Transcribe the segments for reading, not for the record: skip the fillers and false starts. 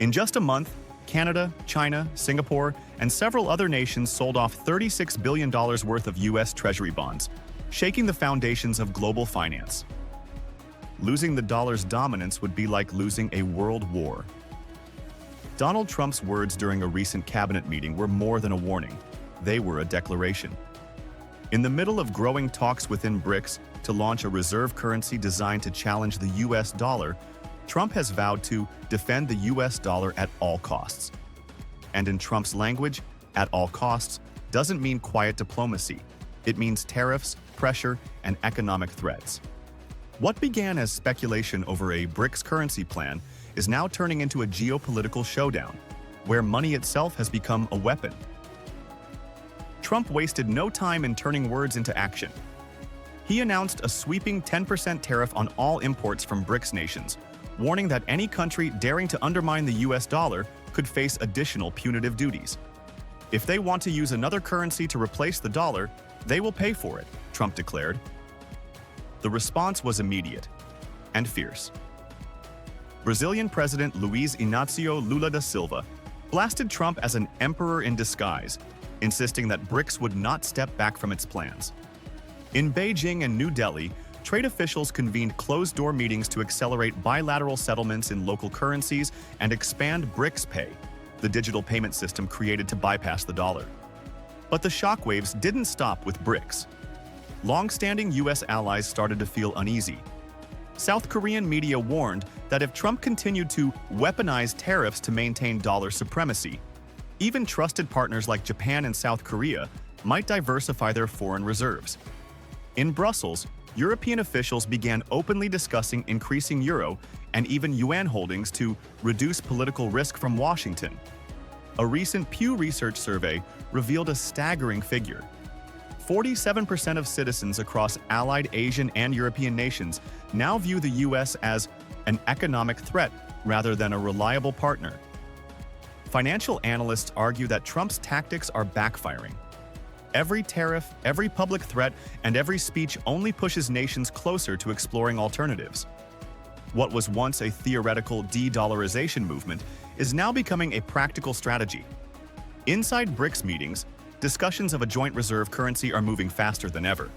In just a month, Canada, China, Singapore, and several other nations sold off $36 billion worth of U.S. Treasury bonds, shaking the foundations of global finance. Losing the dollar's dominance would be like losing a world war. Donald Trump's words during a recent cabinet meeting were more than a warning. They were a declaration. In the middle of growing talks within BRICS to launch a reserve currency designed to challenge the U.S. dollar, Trump has vowed to defend the U.S. dollar at all costs. And in Trump's language, at all costs doesn't mean quiet diplomacy. It means tariffs, pressure, and economic threats. What began as speculation over a BRICS currency plan is now turning into a geopolitical showdown, where money itself has become a weapon. Trump wasted no time in turning words into action. He announced a sweeping 10% tariff on all imports from BRICS nations, warning that any country daring to undermine the US dollar could face additional punitive duties. If they want to use another currency to replace the dollar, they will pay for it, Trump declared. The response was immediate and fierce. Brazilian President Luiz Inácio Lula da Silva blasted Trump as an emperor in disguise, insisting that BRICS would not step back from its plans. In Beijing and New Delhi, trade officials convened closed-door meetings to accelerate bilateral settlements in local currencies and expand BRICS Pay, the digital payment system created to bypass the dollar. But the shockwaves didn't stop with BRICS. Long-standing U.S. allies started to feel uneasy. South Korean media warned that if Trump continued to weaponize tariffs to maintain dollar supremacy, even trusted partners like Japan and South Korea might diversify their foreign reserves. In Brussels, European officials began openly discussing increasing euro and even yuan holdings to reduce political risk from Washington. A recent Pew Research survey revealed a staggering figure. 47% of citizens across allied Asian and European nations now view the U.S. as an economic threat rather than a reliable partner. Financial analysts argue that Trump's tactics are backfiring. Every tariff, every public threat, and every speech only pushes nations closer to exploring alternatives. What was once a theoretical de-dollarization movement is now becoming a practical strategy. Inside BRICS meetings, discussions of a joint reserve currency are moving faster than ever.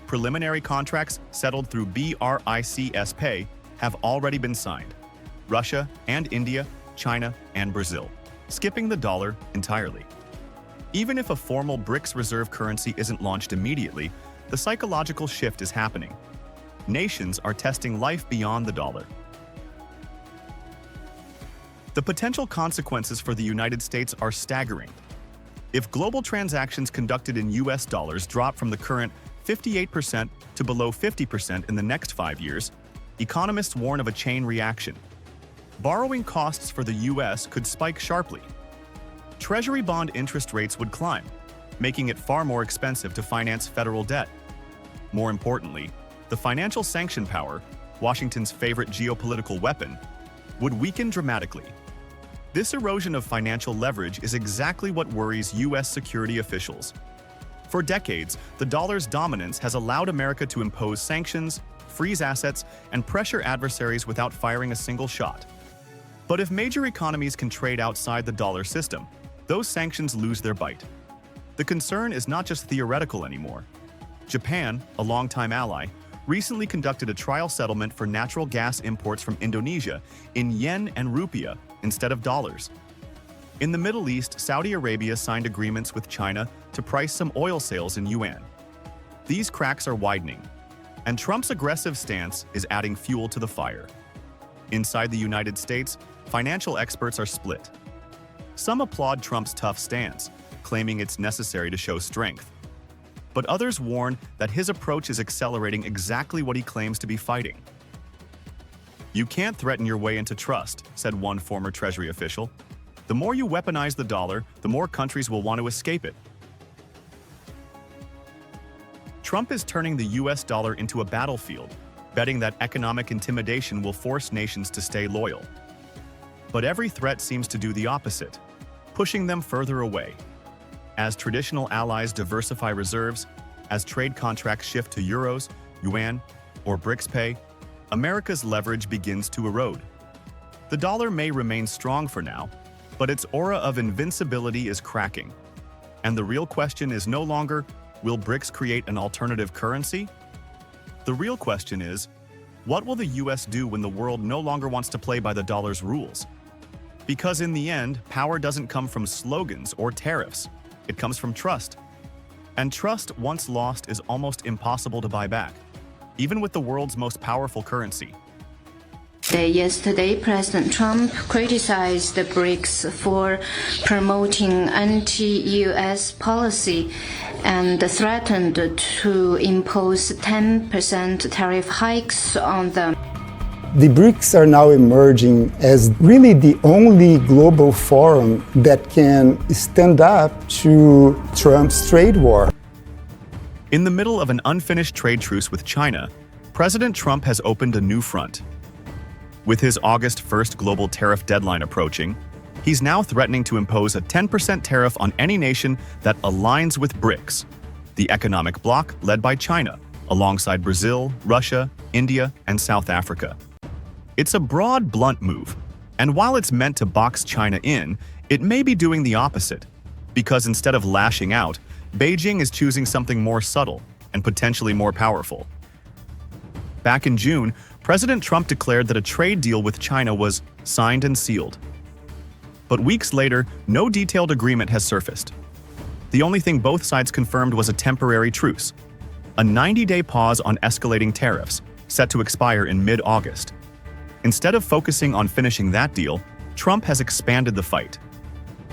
Preliminary contracts settled through BRICS Pay have already been signed. Russia and India, China and Brazil, skipping the dollar entirely. Even if a formal BRICS reserve currency isn't launched immediately, the psychological shift is happening. Nations are testing life beyond the dollar. The potential consequences for the United States are staggering. If global transactions conducted in US dollars drop from the current 58% to below 50% in the next 5 years, economists warn of a chain reaction. Borrowing costs for the US could spike sharply. Treasury bond interest rates would climb, making it far more expensive to finance federal debt. More importantly, the financial sanction power, Washington's favorite geopolitical weapon, would weaken dramatically. This erosion of financial leverage is exactly what worries U.S. security officials. For decades, the dollar's dominance has allowed America to impose sanctions, freeze assets, and pressure adversaries without firing a single shot. But if major economies can trade outside the dollar system, those sanctions lose their bite. The concern is not just theoretical anymore. Japan, a longtime ally, recently conducted a trial settlement for natural gas imports from Indonesia in yen and rupiah instead of dollars. In the Middle East, Saudi Arabia signed agreements with China to price some oil sales in yuan. These cracks are widening, and Trump's aggressive stance is adding fuel to the fire. Inside the United States, financial experts are split. Some applaud Trump's tough stance, claiming it's necessary to show strength. But others warn that his approach is accelerating exactly what he claims to be fighting. "You can't threaten your way into trust," said one former Treasury official. "The more you weaponize the dollar, the more countries will want to escape it." Trump is turning the US dollar into a battlefield, betting that economic intimidation will force nations to stay loyal. But every threat seems to do the opposite, pushing them further away. As traditional allies diversify reserves, as trade contracts shift to euros, yuan, or BRICS Pay, America's leverage begins to erode. The dollar may remain strong for now, but its aura of invincibility is cracking. And the real question is no longer, will BRICS create an alternative currency? The real question is, what will the US do when the world no longer wants to play by the dollar's rules? Because in the end, power doesn't come from slogans or tariffs. It comes from trust. And trust, once lost, is almost impossible to buy back, even with the world's most powerful currency. Yesterday, President Trump criticized the BRICS for promoting anti-US policy and threatened to impose 10% tariff hikes on them. The BRICS are now emerging as really the only global forum that can stand up to Trump's trade war. In the middle of an unfinished trade truce with China, President Trump has opened a new front. With his August 1st global tariff deadline approaching, he's now threatening to impose a 10% tariff on any nation that aligns with BRICS, the economic bloc led by China, alongside Brazil, Russia, India, and South Africa. It's a broad, blunt move, and while it's meant to box China in, it may be doing the opposite, because instead of lashing out, Beijing is choosing something more subtle and potentially more powerful. Back in June, President Trump declared that a trade deal with China was signed and sealed. But weeks later, no detailed agreement has surfaced. The only thing both sides confirmed was a temporary truce, a 90-day pause on escalating tariffs, set to expire in mid-August. Instead of focusing on finishing that deal, Trump has expanded the fight.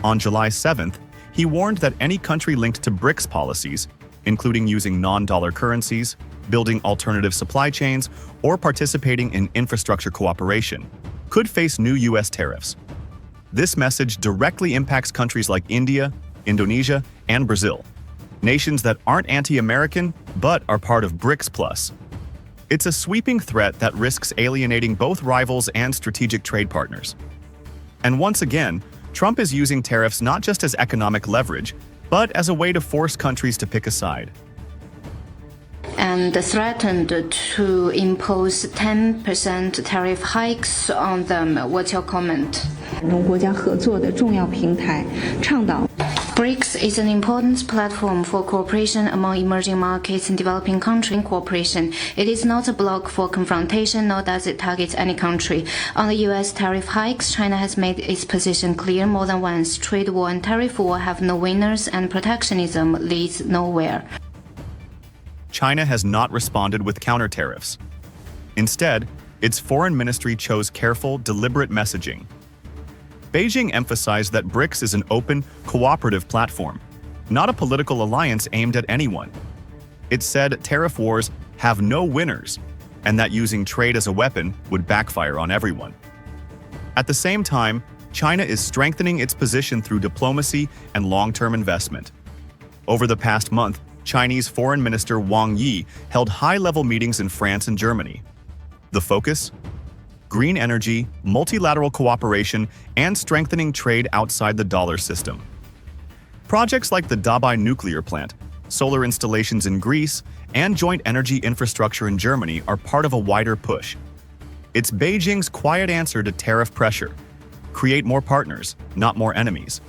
On July 7th, he warned that any country linked to BRICS policies, including using non-dollar currencies, building alternative supply chains, or participating in infrastructure cooperation, could face new US tariffs. This message directly impacts countries like India, Indonesia, and Brazil, nations that aren't anti-American but are part of BRICS Plus. It's a sweeping threat that risks alienating both rivals and strategic trade partners. And once again, Trump is using tariffs not just as economic leverage, but as a way to force countries to pick a side. And threatened to impose 10% tariff hikes on them. What's your comment? BRICS is an important platform for cooperation among emerging markets and developing countries. Cooperation. It is not a bloc for confrontation, nor does it target any country. On the US tariff hikes, China has made its position clear more than once. Trade war and tariff war have no winners, and protectionism leads nowhere. China has not responded with counter tariffs. Instead, its foreign ministry chose careful, deliberate messaging. Beijing emphasized that BRICS is an open, cooperative platform, not a political alliance aimed at anyone. It said tariff wars have no winners, and that using trade as a weapon would backfire on everyone. At the same time, China is strengthening its position through diplomacy and long-term investment. Over the past month, Chinese Foreign Minister Wang Yi held high-level meetings in France and Germany. The focus? Green energy, multilateral cooperation, and strengthening trade outside the dollar system. Projects like the Dabai nuclear plant, solar installations in Greece, and joint energy infrastructure in Germany are part of a wider push. It's Beijing's quiet answer to tariff pressure: create more partners, not more enemies.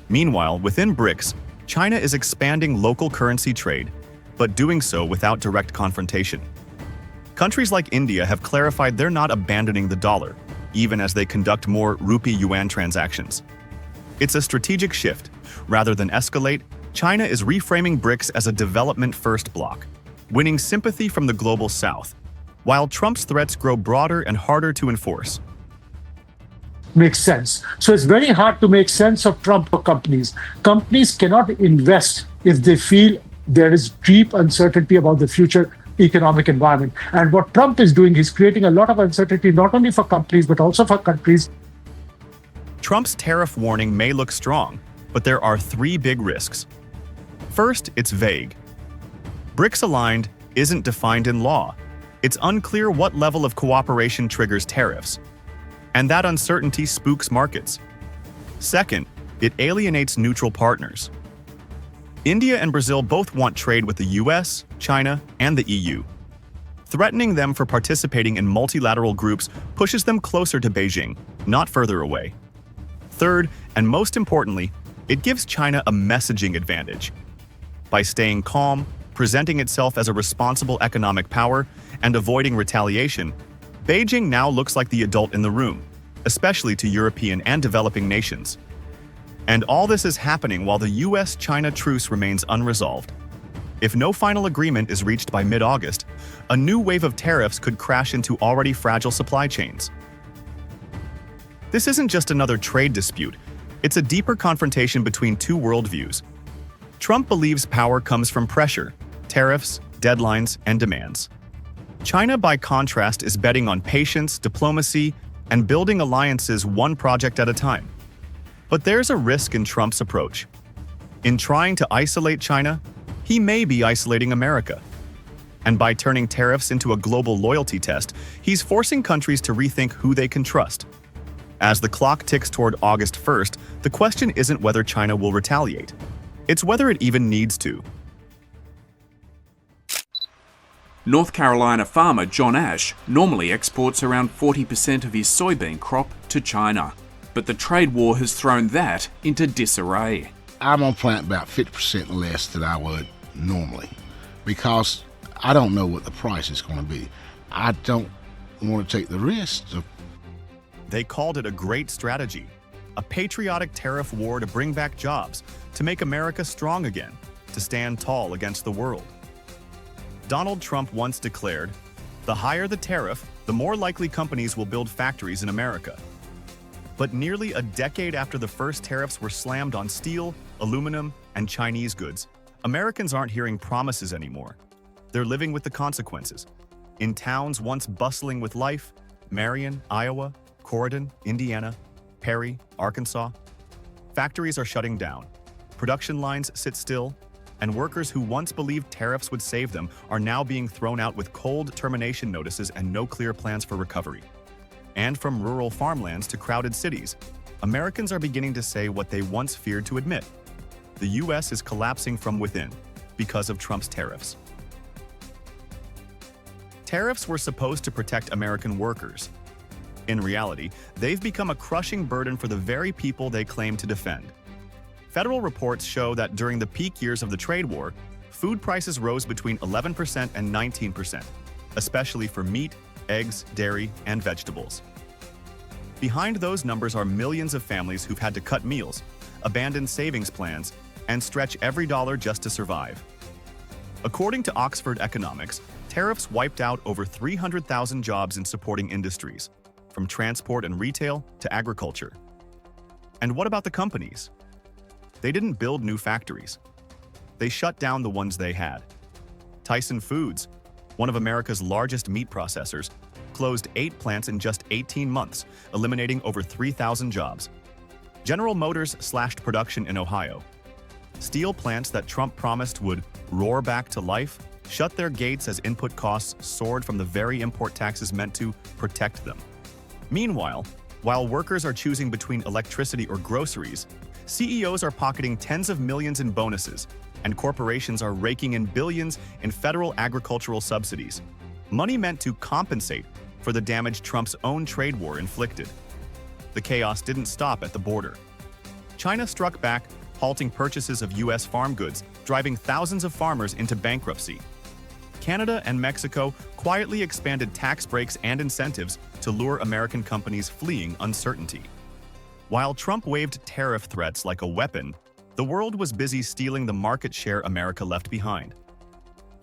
Meanwhile, within BRICS, China is expanding local currency trade, but doing so without direct confrontation. Countries like India have clarified they're not abandoning the dollar, even as they conduct more rupee-yuan transactions. It's a strategic shift. Rather than escalate, China is reframing BRICS as a development-first bloc, winning sympathy from the global south, while Trump's threats grow broader and harder to enforce. Makes sense. So it's very hard to make sense of Trump for companies. Companies cannot invest if they feel there is deep uncertainty about the future economic environment. And what Trump is doing is creating a lot of uncertainty, not only for companies, but also for countries. Trump's tariff warning may look strong, but there are three big risks. First, it's vague. BRICS aligned isn't defined in law. It's unclear what level of cooperation triggers tariffs. And that uncertainty spooks markets. Second, it alienates neutral partners. India and Brazil both want trade with the US, China, and the EU. Threatening them for participating in multilateral groups pushes them closer to Beijing, not further away. Third, and most importantly, it gives China a messaging advantage. By staying calm, presenting itself as a responsible economic power, and avoiding retaliation, Beijing now looks like the adult in the room, especially to European and developing nations. And all this is happening while the US-China truce remains unresolved. If no final agreement is reached by mid-August, a new wave of tariffs could crash into already fragile supply chains. This isn't just another trade dispute, it's a deeper confrontation between two worldviews. Trump believes power comes from pressure, tariffs, deadlines, and demands. China, by contrast, is betting on patience, diplomacy, and building alliances one project at a time. But there's a risk in Trump's approach. In trying to isolate China, he may be isolating America. And by turning tariffs into a global loyalty test, he's forcing countries to rethink who they can trust. As the clock ticks toward August 1st, the question isn't whether China will retaliate. It's whether it even needs to. North Carolina farmer John Ash normally exports around 40% of his soybean crop to China. But the trade war has thrown that into disarray. I'm going to plant about 50% less than I would normally because I don't know what the price is going to be. I don't want to take the risk of. They called it a great strategy, a patriotic tariff war to bring back jobs, to make America strong again, to stand tall against the world. Donald Trump once declared, "The higher the tariff, the more likely companies will build factories in America." But nearly a decade after the first tariffs were slammed on steel, aluminum, and Chinese goods, Americans aren't hearing promises anymore. They're living with the consequences. In towns once bustling with life, Marion, Iowa, Corydon, Indiana, Perry, Arkansas, factories are shutting down, production lines sit still, and workers who once believed tariffs would save them are now being thrown out with cold termination notices and no clear plans for recovery. And from rural farmlands to crowded cities, Americans are beginning to say what they once feared to admit. The US is collapsing from within because of Trump's tariffs. Tariffs were supposed to protect American workers. In reality, they've become a crushing burden for the very people they claim to defend. Federal reports show that during the peak years of the trade war, food prices rose between 11% and 19%, especially for meat, eggs, dairy, and vegetables. Behind those numbers are millions of families who've had to cut meals, abandon savings plans, and stretch every dollar just to survive. According to Oxford Economics, tariffs wiped out over 300,000 jobs in supporting industries, from transport and retail to agriculture. And what about the companies? They didn't build new factories. They shut down the ones they had. Tyson Foods, one of America's largest meat processors, closed 8 plants in just 18 months, eliminating over 3,000 jobs. General Motors slashed production in Ohio. Steel plants that Trump promised would roar back to life shut their gates as input costs soared from the very import taxes meant to protect them. Meanwhile, while workers are choosing between electricity or groceries, CEOs are pocketing tens of millions in bonuses, and corporations are raking in billions in federal agricultural subsidies, money meant to compensate for the damage Trump's own trade war inflicted. The chaos didn't stop at the border. China struck back, halting purchases of U.S. farm goods, driving thousands of farmers into bankruptcy. Canada and Mexico quietly expanded tax breaks and incentives to lure American companies fleeing uncertainty. While Trump waved tariff threats like a weapon, the world was busy stealing the market share America left behind.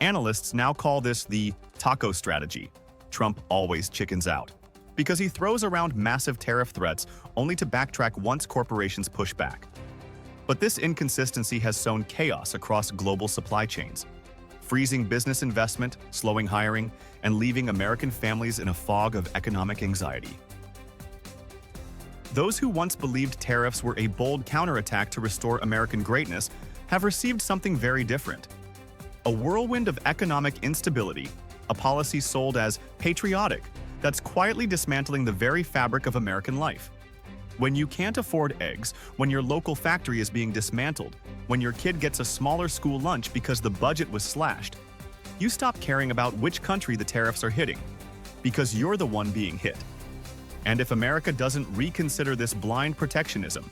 Analysts now call this the taco strategy. Trump always chickens out, because he throws around massive tariff threats only to backtrack once corporations push back. But this inconsistency has sown chaos across global supply chains, freezing business investment, slowing hiring, and leaving American families in a fog of economic anxiety. Those who once believed tariffs were a bold counterattack to restore American greatness have received something very different. A whirlwind of economic instability, a policy sold as patriotic that's quietly dismantling the very fabric of American life. When you can't afford eggs, when your local factory is being dismantled, when your kid gets a smaller school lunch because the budget was slashed, you stop caring about which country the tariffs are hitting, because you're the one being hit. And if America doesn't reconsider this blind protectionism,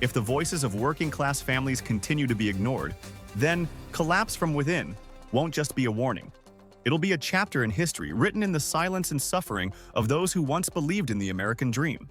if the voices of working-class families continue to be ignored, then collapse from within won't just be a warning. It'll be a chapter in history written in the silence and suffering of those who once believed in the American dream.